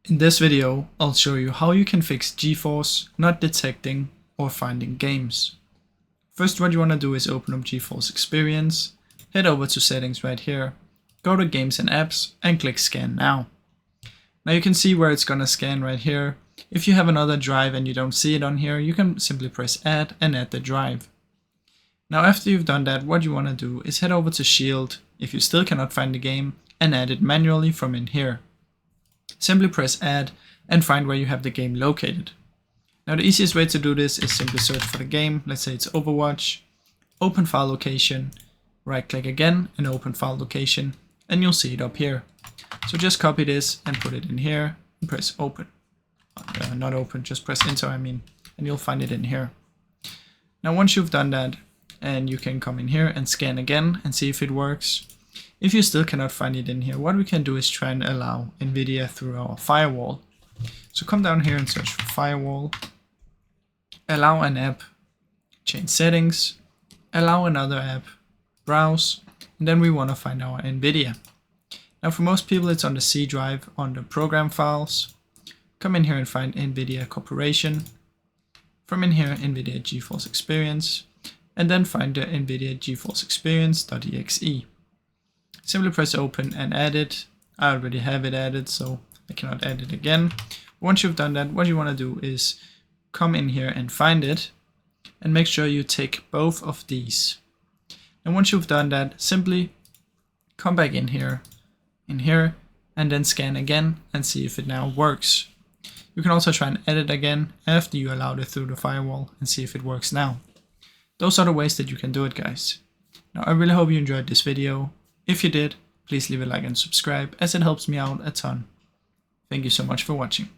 In this video, I'll show you how you can fix GeForce not detecting or finding games. First, what you want to do is open up GeForce Experience, head over to settings right here, go to games and apps and click scan now. Now you can see where it's going to scan right here. If you have another drive and you don't see it on here, you can simply press add and add the drive. Now after you've done that, what you want to do is head over to Shield if you still cannot find the game and add it manually from in here. Simply press add and find where you have the game located. Now the easiest way to do this is simply search for the game. Let's say it's Overwatch, open file location, right click again and open file location, and you'll see it up here. So just copy this and put it in here and press open. Not open, just press enter and you'll find it in here. Now once you've done that, and you can come in here and scan again and see if it works. If you still cannot find it in here, what we can do is try and allow NVIDIA through our firewall. So come down here and search for firewall, allow an app, change settings, allow another app, browse, and then we want to find our NVIDIA. Now for most people it's on the C drive on the program files. Come in here and find NVIDIA Corporation. From in here, NVIDIA GeForce Experience, and then find the NVIDIA GeForce Experience.exe. Simply press open and add it. I already have it added, so I cannot add it again. Once you've done that, what you want to do is come in here and find it, and make sure you tick both of these. And once you've done that, simply come back in here, and then scan again and see if it now works. You can also try and edit again after you allowed it through the firewall and see if it works now. Those are the ways that you can do it, guys. Now I really hope you enjoyed this video. If you did, please leave a like and subscribe, as it helps me out a ton. Thank you so much for watching.